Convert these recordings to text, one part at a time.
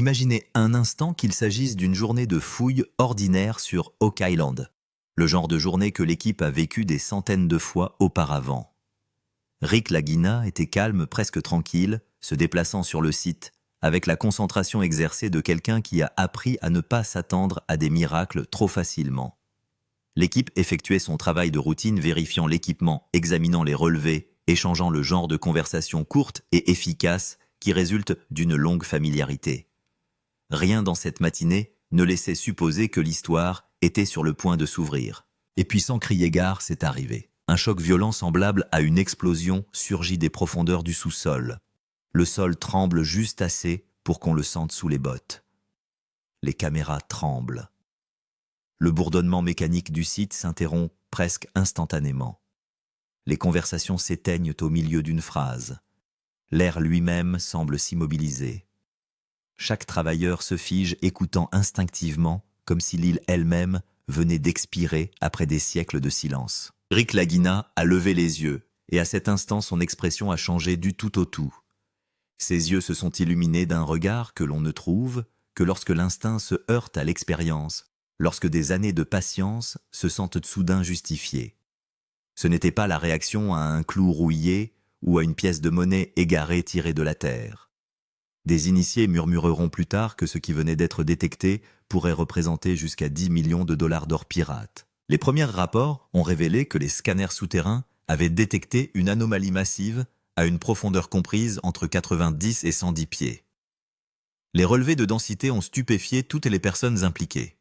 Imaginez un instant qu'il s'agisse d'une journée de fouilles ordinaire sur Oak Island, le genre de journée que l'équipe a vécu des centaines de fois auparavant. Rick Lagina était calme, presque tranquille, se déplaçant sur le site, avec la concentration exercée de quelqu'un qui a appris à ne pas s'attendre à des miracles trop facilement. L'équipe effectuait son travail de routine, vérifiant l'équipement, examinant les relevés, échangeant le genre de conversation courte et efficace qui résulte d'une longue familiarité. Rien dans cette matinée ne laissait supposer que l'histoire était sur le point de s'ouvrir. Et puis sans crier gare, c'est arrivé. Un choc violent semblable à une explosion surgit des profondeurs du sous-sol. Le sol tremble juste assez pour qu'on le sente sous les bottes. Les caméras tremblent. Le bourdonnement mécanique du site s'interrompt presque instantanément. Les conversations s'éteignent au milieu d'une phrase. L'air lui-même semble s'immobiliser. Chaque travailleur se fige, écoutant instinctivement, comme si l'île elle-même venait d'expirer après des siècles de silence. Rick Lagina a levé les yeux, et à cet instant son expression a changé du tout au tout. Ses yeux se sont illuminés d'un regard que l'on ne trouve que lorsque l'instinct se heurte à l'expérience, lorsque des années de patience se sentent soudain justifiées. Ce n'était pas la réaction à un clou rouillé ou à une pièce de monnaie égarée tirée de la terre. Des initiés murmureront plus tard que ce qui venait d'être détecté pourrait représenter jusqu'à 10 millions de dollars d'or pirate. Les premiers rapports ont révélé que les scanners souterrains avaient détecté une anomalie massive à une profondeur comprise entre 90 et 110 pieds. Les relevés de densité ont stupéfié toutes les personnes impliquées.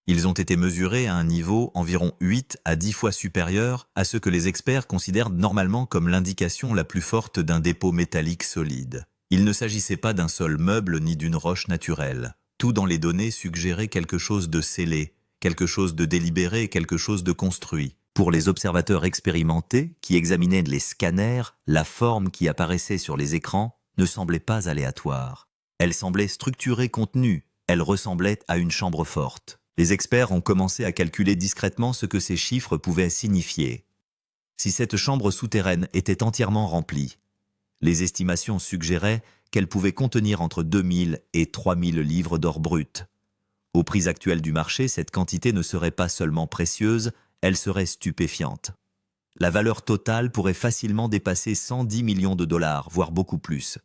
Ils ont été mesurés à un niveau environ 8 à 10 fois supérieur à ce que les experts considèrent normalement comme l'indication la plus forte d'un dépôt métallique solide. Il ne s'agissait pas d'un sol meuble ni d'une roche naturelle. Tout dans les données suggérait quelque chose de scellé, quelque chose de délibéré et quelque chose de construit. Pour les observateurs expérimentés qui examinaient les scanners, la forme qui apparaissait sur les écrans ne semblait pas aléatoire. Elle semblait structurée, contenue. Elle ressemblait à une chambre forte. Les experts ont commencé à calculer discrètement ce que ces chiffres pouvaient signifier. Si cette chambre souterraine était entièrement remplie, les estimations suggéraient qu'elle pouvait contenir entre 2000 et 3000 livres d'or brut. Au prix actuel du marché, cette quantité ne serait pas seulement précieuse, elle serait stupéfiante. La valeur totale pourrait facilement dépasser 110 millions de dollars, voire beaucoup plus.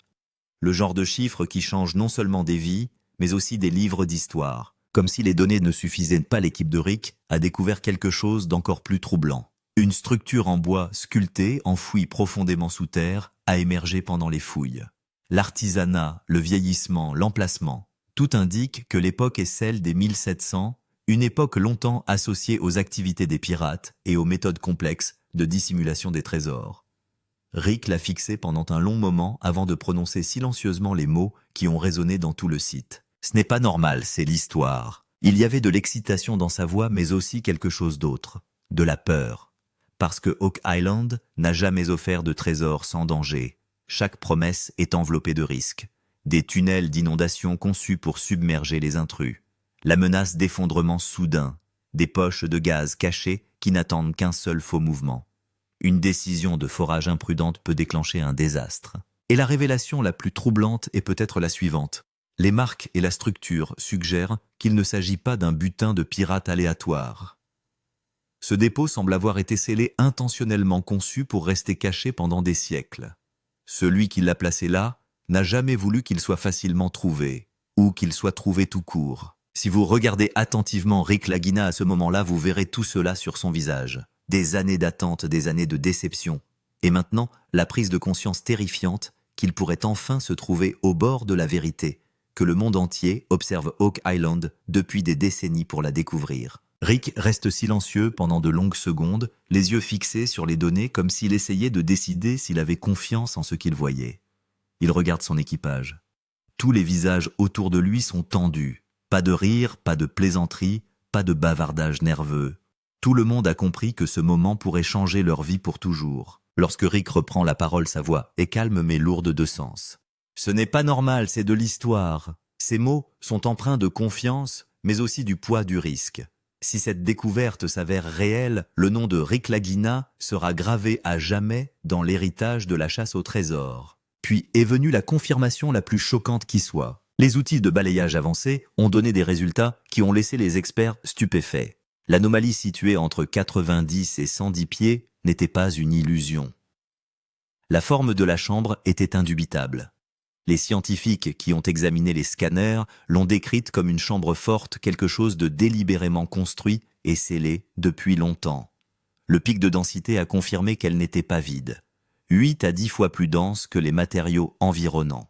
Le genre de chiffre qui change non seulement des vies, mais aussi des livres d'histoire. Comme si les données ne suffisaient pas, l'équipe de Rick a découvert quelque chose d'encore plus troublant. Une structure en bois sculptée, enfouie profondément sous terre, a émergé pendant les fouilles. L'artisanat, le vieillissement, l'emplacement, tout indique que l'époque est celle des 1700, une époque longtemps associée aux activités des pirates et aux méthodes complexes de dissimulation des trésors. Rick l'a fixé pendant un long moment avant de prononcer silencieusement les mots qui ont résonné dans tout le site. Ce n'est pas normal, c'est l'histoire. Il y avait de l'excitation dans sa voix, mais aussi quelque chose d'autre, de la peur. Parce que Oak Island n'a jamais offert de trésors sans danger. Chaque promesse est enveloppée de risques. Des tunnels d'inondation conçus pour submerger les intrus. La menace d'effondrement soudain. Des poches de gaz cachées qui n'attendent qu'un seul faux mouvement. Une décision de forage imprudente peut déclencher un désastre. Et la révélation la plus troublante est peut-être la suivante. Les marques et la structure suggèrent qu'il ne s'agit pas d'un butin de pirates aléatoire. Ce dépôt semble avoir été scellé intentionnellement, conçu pour rester caché pendant des siècles. Celui qui l'a placé là n'a jamais voulu qu'il soit facilement trouvé, ou qu'il soit trouvé tout court. Si vous regardez attentivement Rick Lagina à ce moment-là, vous verrez tout cela sur son visage. Des années d'attente, des années de déception. Et maintenant, la prise de conscience terrifiante qu'il pourrait enfin se trouver au bord de la vérité, que le monde entier observe Oak Island depuis des décennies pour la découvrir. Rick reste silencieux pendant de longues secondes, les yeux fixés sur les données comme s'il essayait de décider s'il avait confiance en ce qu'il voyait. Il regarde son équipage. Tous les visages autour de lui sont tendus. Pas de rire, pas de plaisanterie, pas de bavardage nerveux. Tout le monde a compris que ce moment pourrait changer leur vie pour toujours. Lorsque Rick reprend la parole, sa voix est calme mais lourde de sens. Ce n'est pas normal, c'est de l'histoire. Ces mots sont empreints de confiance, mais aussi du poids du risque. Si cette découverte s'avère réelle, le nom de Rick Lagina sera gravé à jamais dans l'héritage de la chasse au trésor. Puis est venue la confirmation la plus choquante qui soit. Les outils de balayage avancés ont donné des résultats qui ont laissé les experts stupéfaits. L'anomalie située entre 90 et 110 pieds n'était pas une illusion. La forme de la chambre était indubitable. Les scientifiques qui ont examiné les scanners l'ont décrite comme une chambre forte, quelque chose de délibérément construit et scellé depuis longtemps. Le pic de densité a confirmé qu'elle n'était pas vide. 8 à 10 fois plus dense que les matériaux environnants.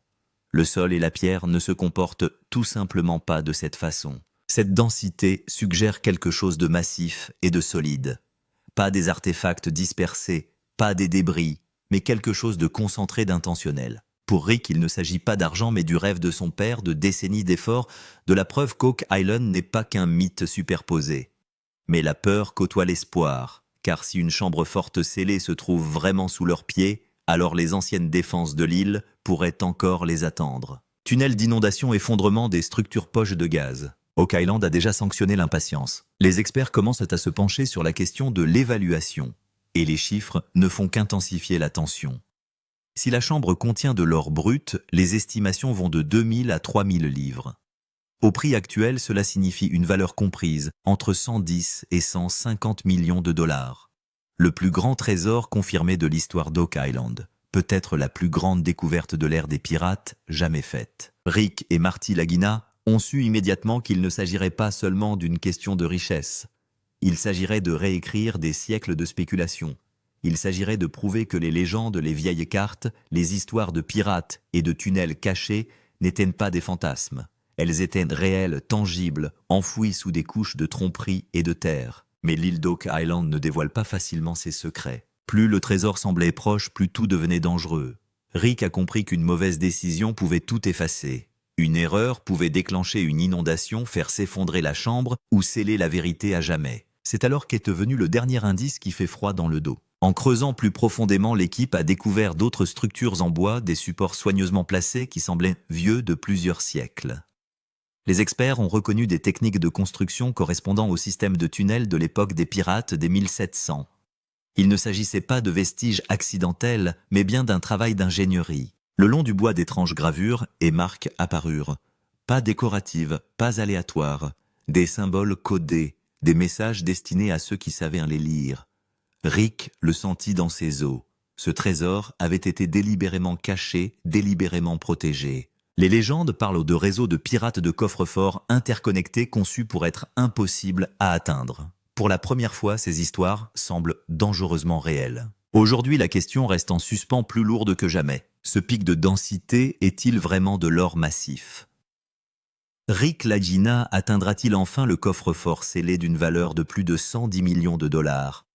Le sol et la pierre ne se comportent tout simplement pas de cette façon. Cette densité suggère quelque chose de massif et de solide. Pas des artefacts dispersés, pas des débris, mais quelque chose de concentré d'intentionnel. Pour Rick, il ne s'agit pas d'argent mais du rêve de son père, de décennies d'efforts, de la preuve qu'Oak Island n'est pas qu'un mythe superposé. Mais la peur côtoie l'espoir, car si une chambre forte scellée se trouve vraiment sous leurs pieds, alors les anciennes défenses de l'île pourraient encore les attendre. Tunnel d'inondation, effondrement des structures poches de gaz. Oak Island a déjà sanctionné l'impatience. Les experts commencent à se pencher sur la question de l'évaluation. Et les chiffres ne font qu'intensifier la tension. Si la chambre contient de l'or brut, les estimations vont de 2000 à 3000 livres. Au prix actuel, cela signifie une valeur comprise entre 110 et 150 millions de dollars. Le plus grand trésor confirmé de l'histoire d'Oak Island, peut-être la plus grande découverte de l'ère des pirates jamais faite. Rick et Marty Lagina ont su immédiatement qu'il ne s'agirait pas seulement d'une question de richesse. Il s'agirait de réécrire des siècles de spéculation. Il s'agirait de prouver que les légendes, les vieilles cartes, les histoires de pirates et de tunnels cachés n'étaient pas des fantasmes. Elles étaient réelles, tangibles, enfouies sous des couches de tromperie et de terre. Mais l'île d'Oak Island ne dévoile pas facilement ses secrets. Plus le trésor semblait proche, plus tout devenait dangereux. Rick a compris qu'une mauvaise décision pouvait tout effacer. Une erreur pouvait déclencher une inondation, faire s'effondrer la chambre ou sceller la vérité à jamais. C'est alors qu'est venu le dernier indice qui fait froid dans le dos. En creusant plus profondément, l'équipe a découvert d'autres structures en bois, des supports soigneusement placés qui semblaient vieux de plusieurs siècles. Les experts ont reconnu des techniques de construction correspondant au système de tunnels de l'époque des pirates des 1700. Il ne s'agissait pas de vestiges accidentels, mais bien d'un travail d'ingénierie. Le long du bois, d'étranges gravures et marques apparurent. Pas décoratives, pas aléatoires. Des symboles codés, des messages destinés à ceux qui savaient les lire. Rick le sentit dans ses os. Ce trésor avait été délibérément caché, délibérément protégé. Les légendes parlent de réseaux de pirates de coffres-forts interconnectés conçus pour être impossibles à atteindre. Pour la première fois, ces histoires semblent dangereusement réelles. Aujourd'hui, la question reste en suspens, plus lourde que jamais. Ce pic de densité est-il vraiment de l'or massif? Rick Lagina atteindra-t-il enfin le coffre-fort scellé d'une valeur de plus de 110 millions de dollars?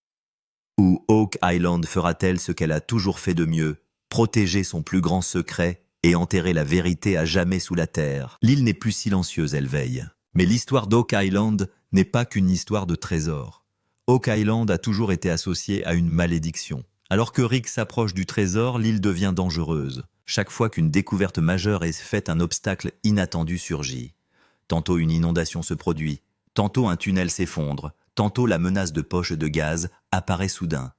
Ou Oak Island fera-t-elle ce qu'elle a toujours fait de mieux, protéger son plus grand secret et enterrer la vérité à jamais sous la terre? L'île n'est plus silencieuse, elle veille. Mais l'histoire d'Oak Island n'est pas qu'une histoire de trésor. Oak Island a toujours été associée à une malédiction. Alors que Rick s'approche du trésor, l'île devient dangereuse. Chaque fois qu'une découverte majeure est faite, un obstacle inattendu surgit. Tantôt une inondation se produit, tantôt un tunnel s'effondre, tantôt la menace de poches de gaz apparaît soudain.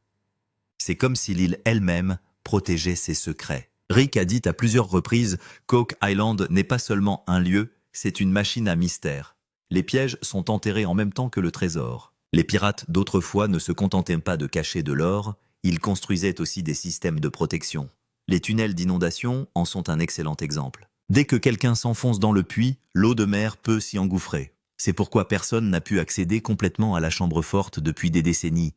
C'est comme si l'île elle-même protégeait ses secrets. Rick a dit à plusieurs reprises qu'Oak Island n'est pas seulement un lieu, c'est une machine à mystère. Les pièges sont enterrés en même temps que le trésor. Les pirates d'autrefois ne se contentaient pas de cacher de l'or, ils construisaient aussi des systèmes de protection. Les tunnels d'inondation en sont un excellent exemple. Dès que quelqu'un s'enfonce dans le puits, l'eau de mer peut s'y engouffrer. C'est pourquoi personne n'a pu accéder complètement à la chambre forte depuis des décennies.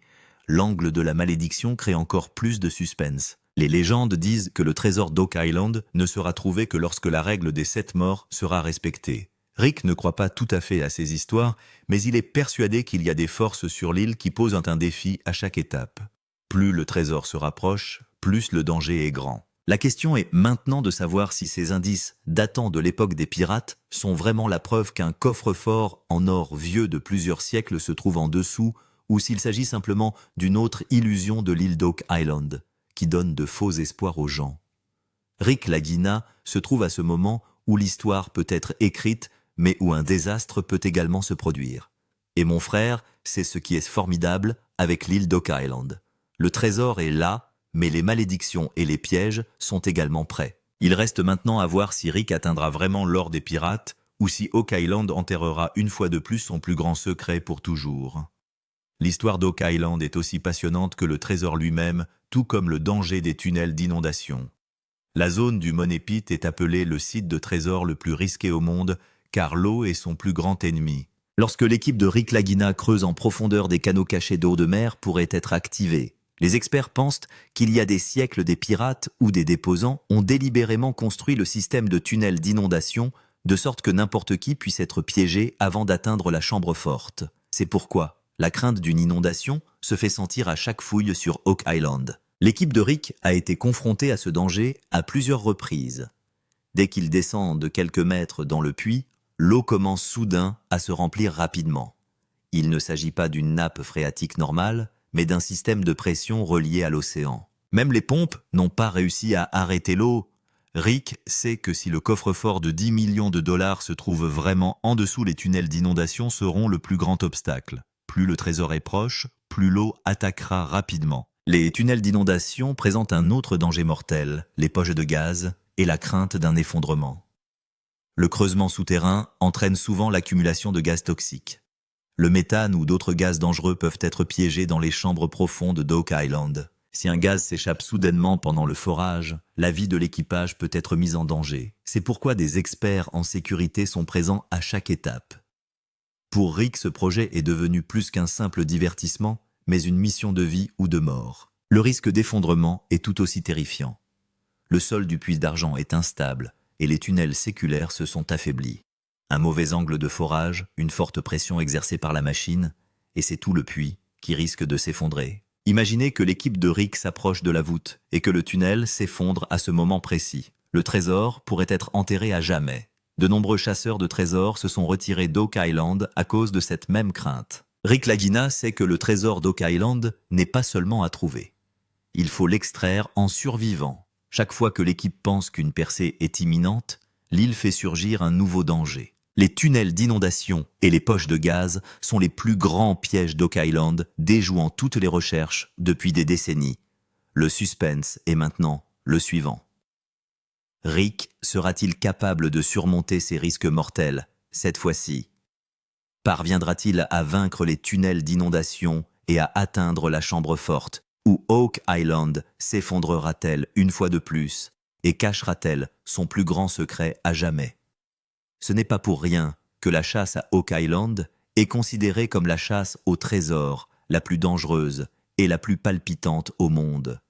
L'angle de la malédiction crée encore plus de suspense. Les légendes disent que le trésor d'Oak Island ne sera trouvé que lorsque la règle des 7 morts sera respectée. Rick ne croit pas tout à fait à ces histoires, mais il est persuadé qu'il y a des forces sur l'île qui posent un défi à chaque étape. Plus le trésor se rapproche, plus le danger est grand. La question est maintenant de savoir si ces indices datant de l'époque des pirates sont vraiment la preuve qu'un coffre-fort en or vieux de plusieurs siècles se trouve en dessous, ou s'il s'agit simplement d'une autre illusion de l'île d'Oak Island, qui donne de faux espoirs aux gens. Rick Lagina se trouve à ce moment où l'histoire peut être écrite, mais où un désastre peut également se produire. Et mon frère, c'est ce qui est formidable avec l'île d'Oak Island. Le trésor est là, mais les malédictions et les pièges sont également prêts. Il reste maintenant à voir si Rick atteindra vraiment l'or des pirates ou si Oak Island enterrera une fois de plus son plus grand secret pour toujours. L'histoire d'Oak Island est aussi passionnante que le trésor lui-même, tout comme le danger des tunnels d'inondation. La zone du Money Pit est appelée le site de trésor le plus risqué au monde, car l'eau est son plus grand ennemi. Lorsque l'équipe de Rick Lagina creuse en profondeur des canaux cachés d'eau de mer pourrait être activée. Les experts pensent qu'il y a des siècles des pirates ou des déposants ont délibérément construit le système de tunnels d'inondation de sorte que n'importe qui puisse être piégé avant d'atteindre la chambre forte. C'est pourquoi la crainte d'une inondation se fait sentir à chaque fouille sur Oak Island. L'équipe de Rick a été confrontée à ce danger à plusieurs reprises. Dès qu'il descend de quelques mètres dans le puits, l'eau commence soudain à se remplir rapidement. Il ne s'agit pas d'une nappe phréatique normale, mais d'un système de pression relié à l'océan. Même les pompes n'ont pas réussi à arrêter l'eau. Rick sait que si le coffre-fort de 10 millions de dollars se trouve vraiment en dessous, les tunnels d'inondation seront le plus grand obstacle. Plus le trésor est proche, plus l'eau attaquera rapidement. Les tunnels d'inondation présentent un autre danger mortel, les poches de gaz et la crainte d'un effondrement. Le creusement souterrain entraîne souvent l'accumulation de gaz toxiques. Le méthane ou d'autres gaz dangereux peuvent être piégés dans les chambres profondes d'Oak Island. Si un gaz s'échappe soudainement pendant le forage, la vie de l'équipage peut être mise en danger. C'est pourquoi des experts en sécurité sont présents à chaque étape. Pour Rick, ce projet est devenu plus qu'un simple divertissement, mais une mission de vie ou de mort. Le risque d'effondrement est tout aussi terrifiant. Le sol du puits d'argent est instable et les tunnels séculaires se sont affaiblis. Un mauvais angle de forage, une forte pression exercée par la machine, et c'est tout le puits qui risque de s'effondrer. Imaginez que l'équipe de Rick s'approche de la voûte et que le tunnel s'effondre à ce moment précis. Le trésor pourrait être enterré à jamais. De nombreux chasseurs de trésors se sont retirés d'Oak Island à cause de cette même crainte. Rick Lagina sait que le trésor d'Oak Island n'est pas seulement à trouver. Il faut l'extraire en survivant. Chaque fois que l'équipe pense qu'une percée est imminente, l'île fait surgir un nouveau danger. Les tunnels d'inondation et les poches de gaz sont les plus grands pièges d'Oak Island, déjouant toutes les recherches depuis des décennies. Le suspense est maintenant le suivant. Rick sera-t-il capable de surmonter ces risques mortels, cette fois-ci? Parviendra-t-il à vaincre les tunnels d'inondation et à atteindre la chambre forte? Ou Oak Island s'effondrera-t-elle une fois de plus et cachera-t-elle son plus grand secret à jamais? Ce n'est pas pour rien que la chasse à Oak Island est considérée comme la chasse au trésor la plus dangereuse et la plus palpitante au monde.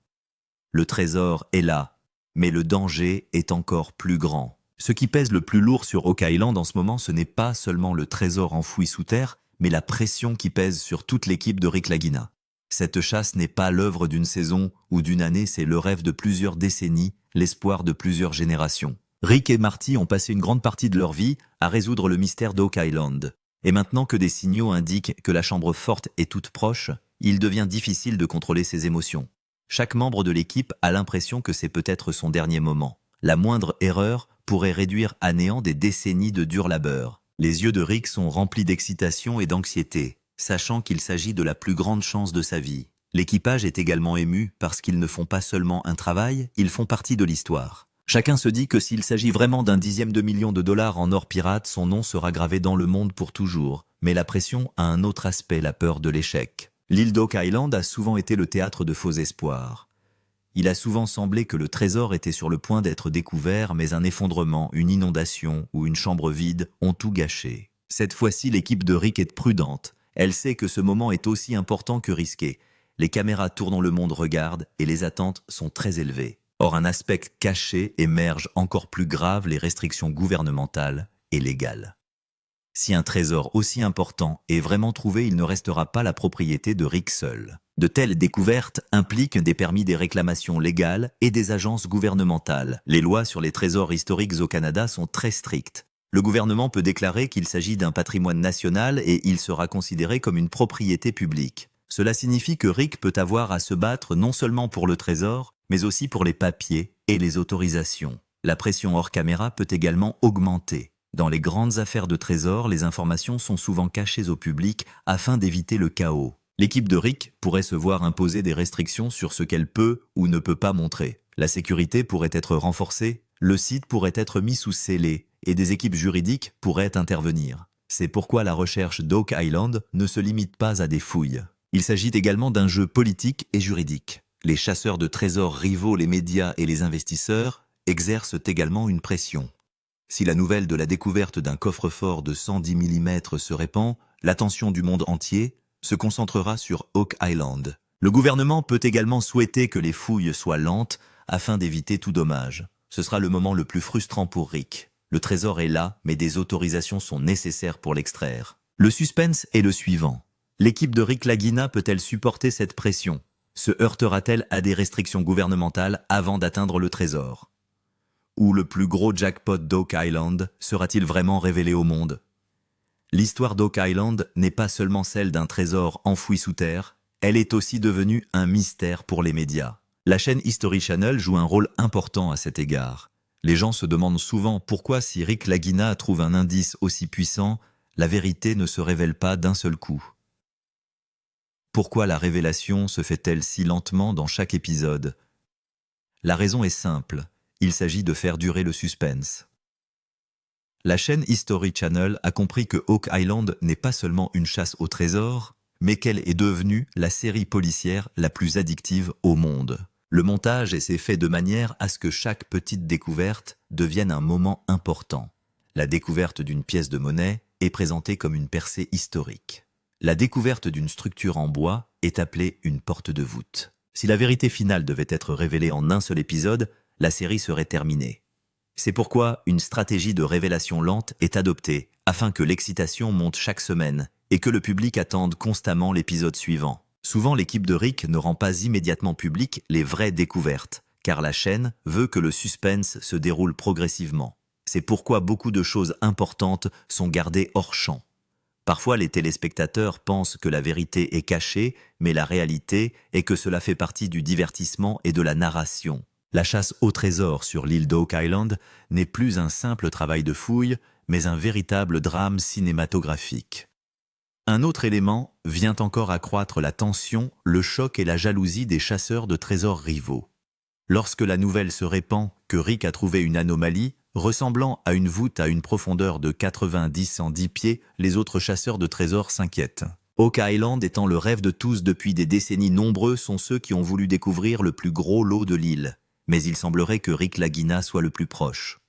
Le trésor est là, mais le danger est encore plus grand. Ce qui pèse le plus lourd sur Oak Island en ce moment, ce n'est pas seulement le trésor enfoui sous terre, mais la pression qui pèse sur toute l'équipe de Rick Lagina. Cette chasse n'est pas l'œuvre d'une saison ou d'une année, c'est le rêve de plusieurs décennies, l'espoir de plusieurs générations. Rick et Marty ont passé une grande partie de leur vie à résoudre le mystère d'Oak Island. Et maintenant que des signaux indiquent que la chambre forte est toute proche, il devient difficile de contrôler ses émotions. Chaque membre de l'équipe a l'impression que c'est peut-être son dernier moment. La moindre erreur pourrait réduire à néant des décennies de dur labeur. Les yeux de Rick sont remplis d'excitation et d'anxiété, sachant qu'il s'agit de la plus grande chance de sa vie. L'équipage est également ému parce qu'ils ne font pas seulement un travail, ils font partie de l'histoire. Chacun se dit que s'il s'agit vraiment d'un dixième de million de dollars en or pirate, son nom sera gravé dans le monde pour toujours. Mais la pression a un autre aspect, la peur de l'échec. L'île d'Oak Island a souvent été le théâtre de faux espoirs. Il a souvent semblé que le trésor était sur le point d'être découvert, mais un effondrement, une inondation ou une chambre vide ont tout gâché. Cette fois-ci, l'équipe de Rick est prudente. Elle sait que ce moment est aussi important que risqué. Les caméras tournant le monde regardent et les attentes sont très élevées. Or, un aspect caché émerge encore plus grave, les restrictions gouvernementales et légales. Si un trésor aussi important est vraiment trouvé, il ne restera pas la propriété de Rick seul. De telles découvertes impliquent des permis, des réclamations légales et des agences gouvernementales. Les lois sur les trésors historiques au Canada sont très strictes. Le gouvernement peut déclarer qu'il s'agit d'un patrimoine national et il sera considéré comme une propriété publique. Cela signifie que Rick peut avoir à se battre non seulement pour le trésor, mais aussi pour les papiers et les autorisations. La pression hors caméra peut également augmenter. Dans les grandes affaires de trésor, les informations sont souvent cachées au public afin d'éviter le chaos. L'équipe de Rick pourrait se voir imposer des restrictions sur ce qu'elle peut ou ne peut pas montrer. La sécurité pourrait être renforcée, le site pourrait être mis sous scellé et des équipes juridiques pourraient intervenir. C'est pourquoi la recherche d'Oak Island ne se limite pas à des fouilles. Il s'agit également d'un jeu politique et juridique. Les chasseurs de trésors rivaux, les médias et les investisseurs exercent également une pression. Si la nouvelle de la découverte d'un coffre-fort de 110 mm se répand, l'attention du monde entier se concentrera sur Oak Island. Le gouvernement peut également souhaiter que les fouilles soient lentes afin d'éviter tout dommage. Ce sera le moment le plus frustrant pour Rick. Le trésor est là, mais des autorisations sont nécessaires pour l'extraire. Le suspense est le suivant. L'équipe de Rick Lagina peut-elle supporter cette pression? Se heurtera-t-elle à des restrictions gouvernementales avant d'atteindre le trésor? Ou le plus gros jackpot d'Oak Island sera-t-il vraiment révélé au monde? L'histoire d'Oak Island n'est pas seulement celle d'un trésor enfoui sous terre, elle est aussi devenue un mystère pour les médias. La chaîne History Channel joue un rôle important à cet égard. Les gens se demandent souvent pourquoi si Rick Lagina trouve un indice aussi puissant, la vérité ne se révèle pas d'un seul coup. Pourquoi la révélation se fait-elle si lentement dans chaque épisode? La raison est simple, il s'agit de faire durer le suspense. La chaîne History Channel a compris que Oak Island n'est pas seulement une chasse au trésor, mais qu'elle est devenue la série policière la plus addictive au monde. Le montage s'est fait de manière à ce que chaque petite découverte devienne un moment important. La découverte d'une pièce de monnaie est présentée comme une percée historique. La découverte d'une structure en bois est appelée une porte de voûte. Si la vérité finale devait être révélée en un seul épisode, la série serait terminée. C'est pourquoi une stratégie de révélation lente est adoptée, afin que l'excitation monte chaque semaine et que le public attende constamment l'épisode suivant. Souvent, l'équipe de Rick ne rend pas immédiatement public les vraies découvertes, car la chaîne veut que le suspense se déroule progressivement. C'est pourquoi beaucoup de choses importantes sont gardées hors champ. Parfois, les téléspectateurs pensent que la vérité est cachée, mais la réalité est que cela fait partie du divertissement et de la narration. La chasse au trésor sur l'île d'Oak Island n'est plus un simple travail de fouille, mais un véritable drame cinématographique. Un autre élément vient encore accroître la tension, le choc et la jalousie des chasseurs de trésors rivaux. Lorsque la nouvelle se répand que Rick a trouvé une anomalie, ressemblant à une voûte à une profondeur de 90-110 pieds, les autres chasseurs de trésors s'inquiètent. Oak Island étant le rêve de tous depuis des décennies, nombreux sont ceux qui ont voulu découvrir le plus gros lot de l'île. Mais il semblerait que Rick Lagina soit le plus proche.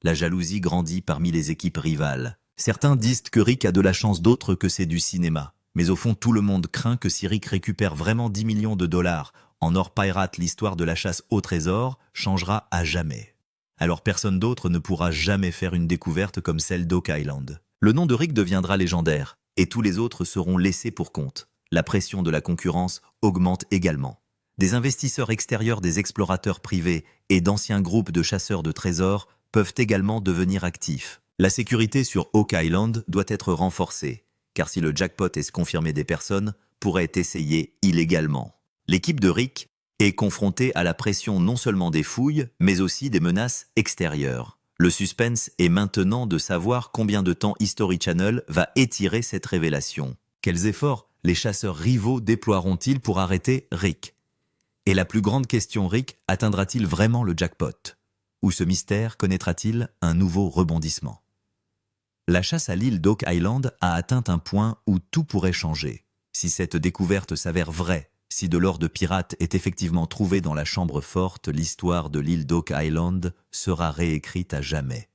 La jalousie grandit parmi les équipes rivales. Certains disent que Rick a de la chance, d'autres que c'est du cinéma. Mais au fond, tout le monde craint que si Rick récupère vraiment 10 millions de dollars en or pirate, l'histoire de la chasse au trésor changera à jamais. Alors personne d'autre ne pourra jamais faire une découverte comme celle d'Oak Island. Le nom de Rick deviendra légendaire, et tous les autres seront laissés pour compte. La pression de la concurrence augmente également. Des investisseurs extérieurs, des explorateurs privés et d'anciens groupes de chasseurs de trésors peuvent également devenir actifs. La sécurité sur Oak Island doit être renforcée, car si le jackpot est confirmé, des personnes pourraient essayer illégalement. L'équipe de Rick est confrontée à la pression non seulement des fouilles, mais aussi des menaces extérieures. Le suspense est maintenant de savoir combien de temps History Channel va étirer cette révélation. Quels efforts les chasseurs rivaux déploieront-ils pour arrêter Rick? Et la plus grande question, Rick atteindra-t-il vraiment le jackpot? Ou ce mystère connaîtra-t-il un nouveau rebondissement? La chasse à l'île d'Oak Island a atteint un point où tout pourrait changer. Si cette découverte s'avère vraie, si de l'or de pirate est effectivement trouvé dans la chambre forte, l'histoire de l'île d'Oak Island sera réécrite à jamais.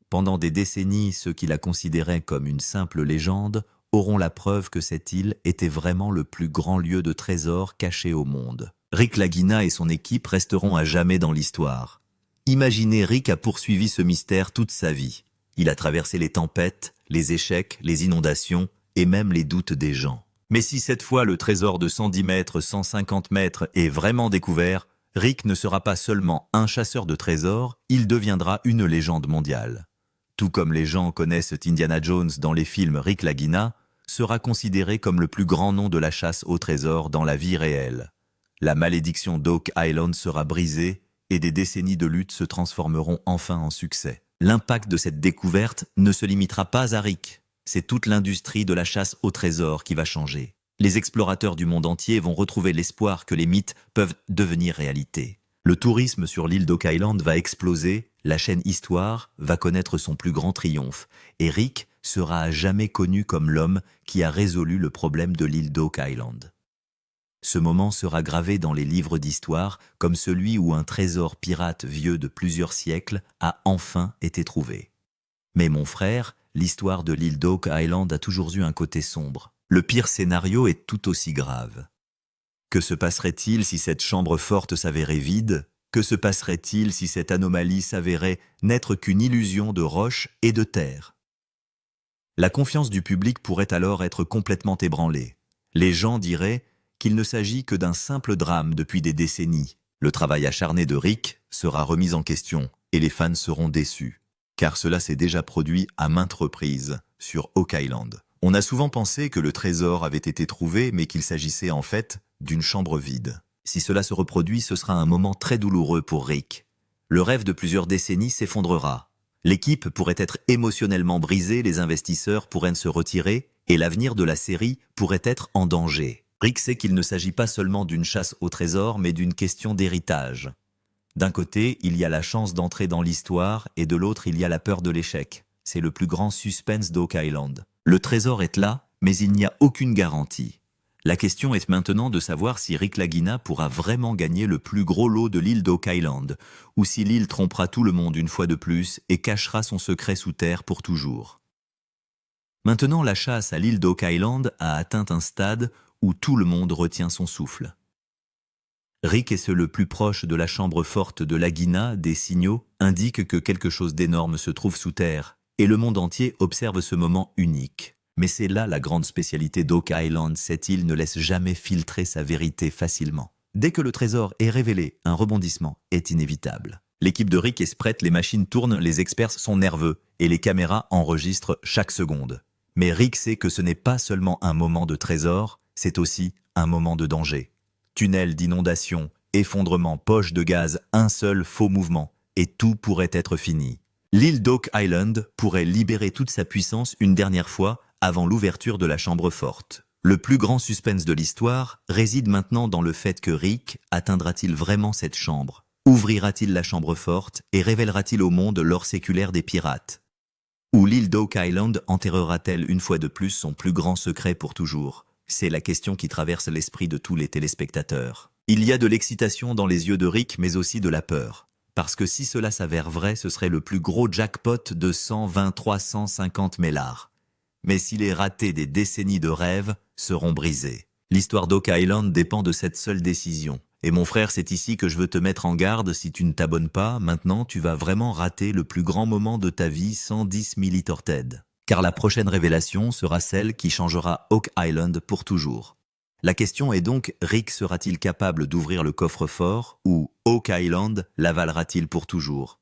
Pendant des décennies, ceux qui la considéraient comme une simple légende auront la preuve que cette île était vraiment le plus grand lieu de trésors caché au monde. Rick Lagina et son équipe resteront à jamais dans l'histoire. Imaginez, Rick a poursuivi ce mystère toute sa vie. Il a traversé les tempêtes, les échecs, les inondations et même les doutes des gens. Mais si cette fois le trésor de 110 mètres, 150 mètres est vraiment découvert, Rick ne sera pas seulement un chasseur de trésors, il deviendra une légende mondiale. Tout comme les gens connaissent Indiana Jones dans les films, Rick Lagina sera considéré comme le plus grand nom de la chasse au trésor dans la vie réelle. La malédiction d'Oak Island sera brisée et des décennies de lutte se transformeront enfin en succès. L'impact de cette découverte ne se limitera pas à Rick. C'est toute l'industrie de la chasse au trésor qui va changer. Les explorateurs du monde entier vont retrouver l'espoir que les mythes peuvent devenir réalité. Le tourisme sur l'île d'Oak Island va exploser, la chaîne Histoire va connaître son plus grand triomphe, et Rick sera à jamais connu comme l'homme qui a résolu le problème de l'île d'Oak Island. Ce moment sera gravé dans les livres d'histoire comme celui où un trésor pirate vieux de plusieurs siècles a enfin été trouvé. Mais mon frère, l'histoire de l'île d'Oak Island a toujours eu un côté sombre. Le pire scénario est tout aussi grave. Que se passerait-il si cette chambre forte s'avérait vide? Que se passerait-il si cette anomalie s'avérait n'être qu'une illusion de roches et de terre? La confiance du public pourrait alors être complètement ébranlée. Les gens diraient qu'il ne s'agit que d'un simple drame depuis des décennies. Le travail acharné de Rick sera remis en question et les fans seront déçus. Car cela s'est déjà produit à maintes reprises sur Oak Island. On a souvent pensé que le trésor avait été trouvé, mais qu'il s'agissait en fait d'une chambre vide. Si cela se reproduit, ce sera un moment très douloureux pour Rick. Le rêve de plusieurs décennies s'effondrera. L'équipe pourrait être émotionnellement brisée, les investisseurs pourraient se retirer, et l'avenir de la série pourrait être en danger. Rick sait qu'il ne s'agit pas seulement d'une chasse au trésor, mais d'une question d'héritage. D'un côté, il y a la chance d'entrer dans l'histoire, et de l'autre, il y a la peur de l'échec. C'est le plus grand suspense d'Oak Island. Le trésor est là, mais il n'y a aucune garantie. La question est maintenant de savoir si Rick Lagina pourra vraiment gagner le plus gros lot de l'île d'Oak Island, ou si l'île trompera tout le monde une fois de plus et cachera son secret sous terre pour toujours. Maintenant, la chasse à l'île d'Oak Island a atteint un stade où tout le monde retient son souffle. Rick est le plus proche de la chambre forte de Lagina, des signaux indiquent que quelque chose d'énorme se trouve sous terre, et le monde entier observe ce moment unique. Mais c'est là la grande spécialité d'Oak Island, cette île ne laisse jamais filtrer sa vérité facilement. Dès que le trésor est révélé, un rebondissement est inévitable. L'équipe de Rick est prête, les machines tournent, les experts sont nerveux, et les caméras enregistrent chaque seconde. Mais Rick sait que ce n'est pas seulement un moment de trésor, c'est aussi un moment de danger. Tunnel d'inondation, effondrement, poche de gaz, un seul faux mouvement, et tout pourrait être fini. L'île d'Oak Island pourrait libérer toute sa puissance une dernière fois avant l'ouverture de la chambre forte. Le plus grand suspense de l'histoire réside maintenant dans le fait que Rick atteindra-t-il vraiment cette chambre? Ouvrira-t-il la chambre forte et révélera-t-il au monde l'or séculaire des pirates? Ou l'île d'Oak Island enterrera-t-elle une fois de plus son plus grand secret pour toujours? C'est la question qui traverse l'esprit de tous les téléspectateurs. Il y a de l'excitation dans les yeux de Rick, mais aussi de la peur. Parce que si cela s'avère vrai, ce serait le plus gros jackpot de 120-350 $. Mais si les ratés des décennies de rêves seront brisés. L'histoire d'Oak Island dépend de cette seule décision. Et mon frère, c'est ici que je veux te mettre en garde, si tu ne t'abonnes pas, maintenant tu vas vraiment rater le plus grand moment de ta vie sans 10 millitorted. Car la prochaine révélation sera celle qui changera Oak Island pour toujours. La question est donc, Rick sera-t-il capable d'ouvrir le coffre-fort ou Oak Island l'avalera-t-il pour toujours?